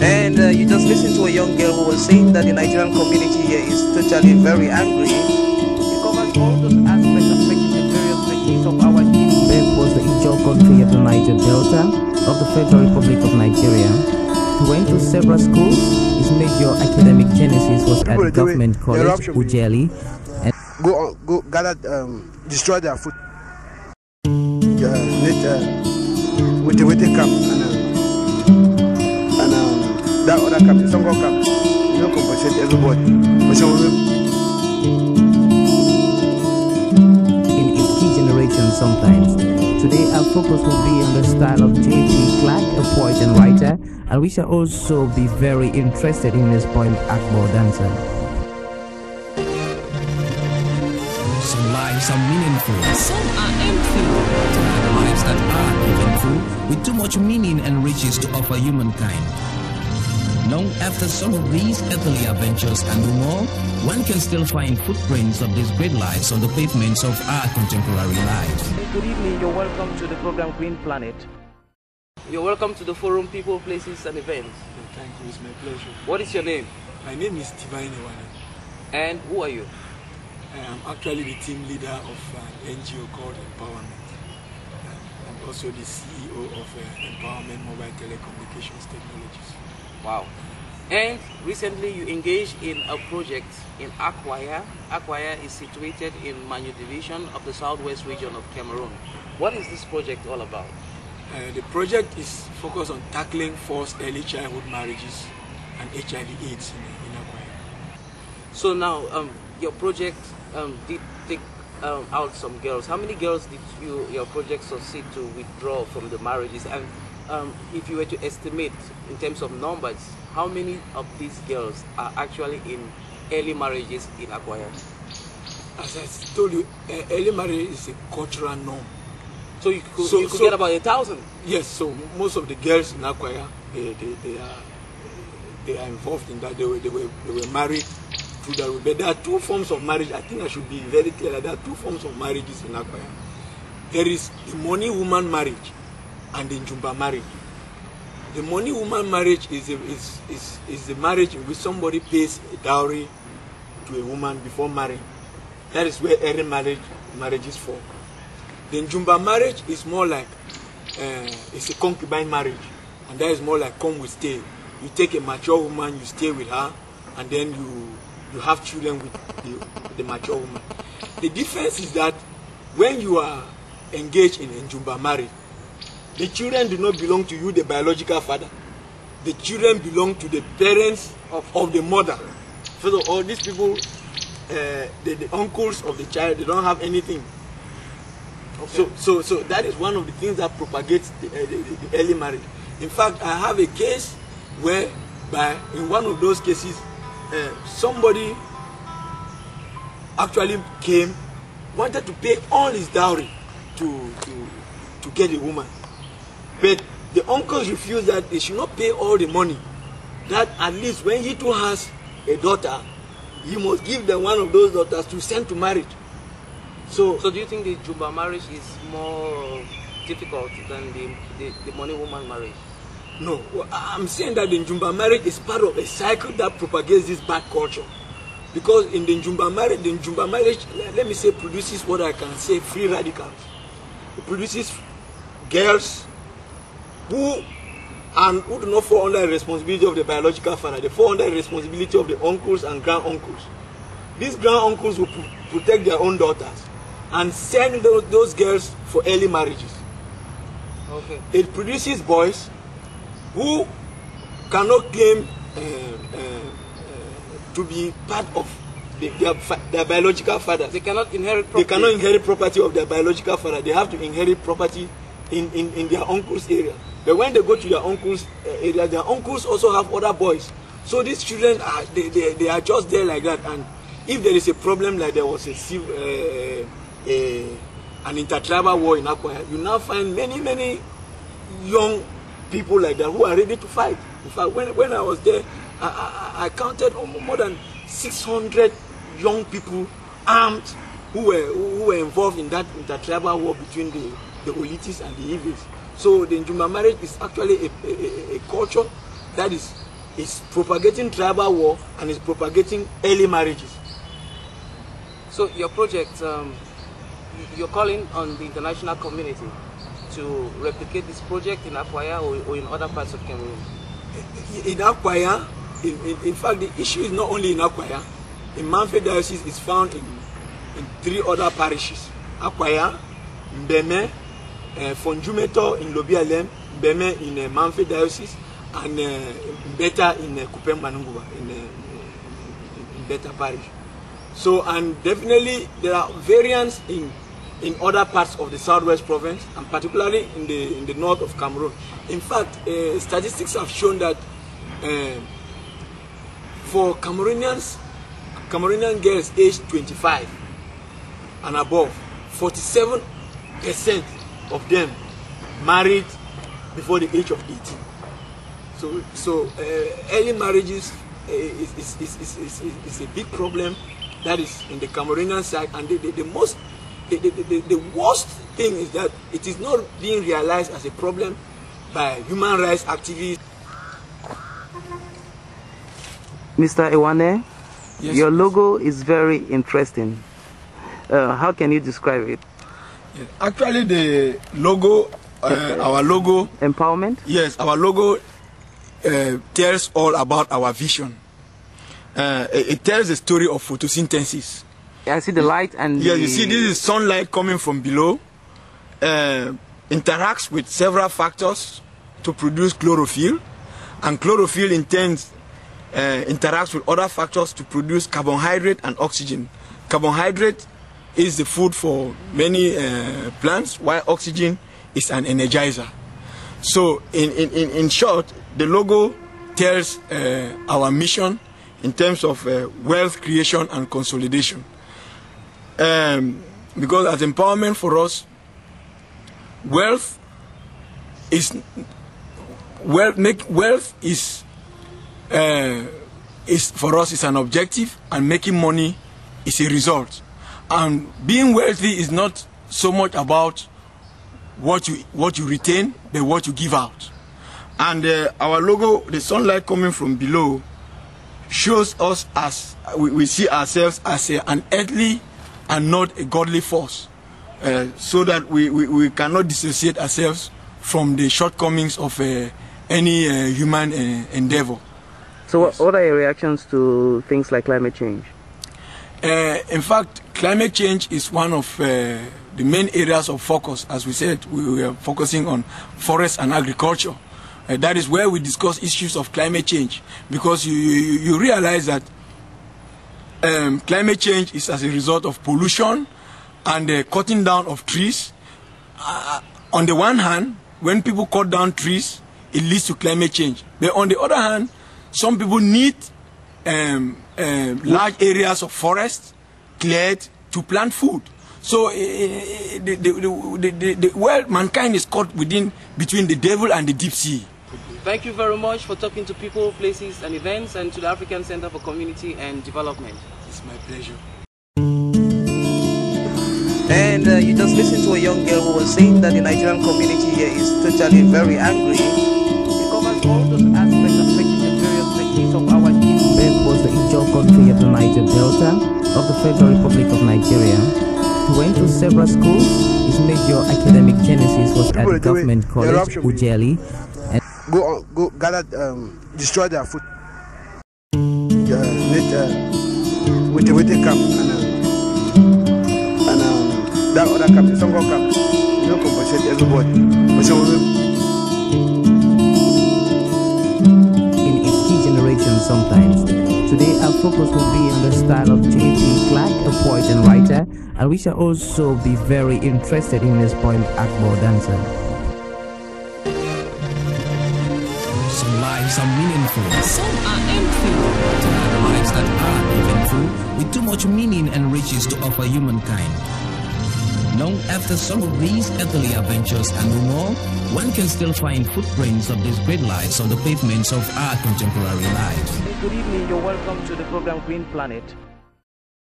And you just listened to a young girl who was saying that the Nigerian community here is totally very angry. It covers all those aspects affecting the various regions of our people. Bek was the Ijaw country of the Niger Delta of the Federal Republic of Nigeria. He went to several schools. His major academic genesis was at Government College, Ujeli. And go gather, destroy their food. With the camp and that other camp, some go camp. You don't compensate everybody. In its key generation sometimes. Today our focus will be on the style of J.P. Clark, a poet and writer, and we shall also be very interested in his poem Akbo Dancer. Some lives are meaningful, some are empty. The lives that are eventful, with too much meaning and riches to offer humankind. Long after some of these earthly adventures and more, one can still find footprints of these great lives on the pavements of our contemporary lives. Good evening, you're welcome to the program Green Planet. You're welcome to the forum People, Places and Events. Thank you, it's my pleasure. What is your name? My name is Divine Ewana. And who are you? I am actually the team leader of an NGO called Empowerment. I'm also the CEO of Empowerment Mobile Telecommunications Technologies. Wow. And recently you engaged in a project in Akwaya. Akwaya is situated in Manyu Division of the southwest region of Cameroon. What is this project all about? The project is focused on tackling forced early childhood marriages and HIV/AIDS in Akwaya. So now, your project did take out some girls. How many girls did your project succeed to withdraw from the marriages? And if you were to estimate in terms of numbers, how many of these girls are actually in early marriages in Akwaya? As I told you, early marriage is a cultural norm. So you could get about 1,000? Yes, so most of the girls in Akwaya, they are involved in that. They were married through that way. But there are two forms of marriage. I think I should be very clear that there are two forms of marriages in Akwaya. There is the money woman marriage and the Njumba marriage. The money woman marriage is the marriage in which somebody pays a dowry to a woman before marrying. That is where early marriage is for. The Njumba marriage is more like it's a concubine marriage, and that is more like come we stay. You take a mature woman, you stay with her, and then you have children with the mature woman. The difference is that when you are engaged in a Njumba marriage, the children do not belong to you, the biological father. The children belong to the parents of the mother. So all these people, the uncles of the child, they don't have anything. Okay. So that is one of the things that propagates the early marriage. In fact, I have a case where, in one of those cases, somebody actually wanted to pay all his dowry to get a woman. But the uncles refused that they should not pay all the money. That at least when he too has a daughter, he must give them one of those daughters to send to marriage. So do you think the Njumba marriage is more difficult than the money woman marriage? No, I'm saying that the Njumba marriage is part of a cycle that propagates this bad culture. Because in the Njumba marriage, let me say, produces what I can say free radicals. It produces girls who do not fall under the responsibility of the biological father. They fall under the responsibility of the uncles and grand uncles. These grand uncles will protect their own daughters and send those girls for early marriages. Okay. It produces boys who cannot claim to be part of their biological father. They cannot inherit property. They cannot inherit property of their biological father. They have to inherit property in their uncle's area. But when they go to their uncle's area, their uncles also have other boys. So these children they are just there like that. And if there is a problem, like there was an intertribal war in Akwaya, you now find many young people like that who are ready to fight. In fact, when I was there, I counted more than 600 young people armed who were involved in that intertribal war between the Olitis and the Ivos. So the Njumba marriage is actually a culture that is It's propagating tribal war and it's propagating early marriages. So your project, you're calling on the international community to replicate this project in Akwaya or in other parts of Cameroon? In Akwaya, in fact, the issue is not only in Akwaya. In Manfe Diocese, it's found in 3 other parishes: Akwaya, Mbeme, Fonjumeto in Lobialem, Mbeme in Manfe Diocese, and Mbeta in Kupem Manunguba in Beta Parish. So, and definitely there are variants in other parts of the Southwest Province, and particularly in the north of Cameroon. In fact, statistics have shown that for Cameroonian girls aged 25 and above, 47% of them married before the age of 18. So early marriages is a big problem that is in the Cameroonian side, and the worst thing is that it is not being realized as a problem by human rights activists. Mr. Iwane, Yes, your logo is very interesting. How can you describe it? Yes. Actually, the logo, our logo... Empowerment? Yes, our logo tells all about our vision. It tells the story of photosynthesis. I see the light and yes, you see this is sunlight coming from below, interacts with several factors to produce chlorophyll, and chlorophyll in turn interacts with other factors to produce carbohydrate and oxygen. Carbohydrate is the food for many plants, while oxygen is an energizer. So in short, the logo tells our mission in terms of wealth creation and consolidation. Because as empowerment for us, wealth is for us is an objective, and making money is a result. And being wealthy is not so much about what you retain, but what you give out. And our logo, the sunlight coming from below, shows us as we see ourselves as an earthly and not a godly force, so that we cannot dissociate ourselves from the shortcomings of any human endeavor. So what are your reactions to things like climate change? In fact, climate change is one of the main areas of focus. As we said, we are focusing on forest and agriculture. That is where we discuss issues of climate change, because you realize that climate change is as a result of pollution and cutting down of trees. On the one hand, when people cut down trees, it leads to climate change. But on the other hand, some people need large areas of forest cleared to plant food. So the world, mankind is caught between the devil and the deep sea. Thank you very much for talking to people, places and events, and to the African Center for Community and Development. It's my pleasure. And you just listened to a young girl who was saying that the Nigerian community here is totally very angry. It covers all those aspects affecting the various regions of our people. Beth was the Ijo country of the Niger Delta of the Federal Republic of Nigeria. He went to several schools. His major academic genesis was at the government college, Ujeli. Go gather, destroy their food. With the camp and that other camp, some go camp. You don't compensate everybody. In its key generation sometimes. Today our focus will be on the style of J.P. Clark, a poet and writer, and we shall also be very interested in his poem Akbo Dancer. Some lives are meaningful. Some are empty. There are lives that are eventful, with too much meaning and riches to offer humankind. Long after some of these earthly adventures and more, one can still find footprints of these great lives on the pavements of our contemporary lives. Good evening, you're welcome to the program Green Planet.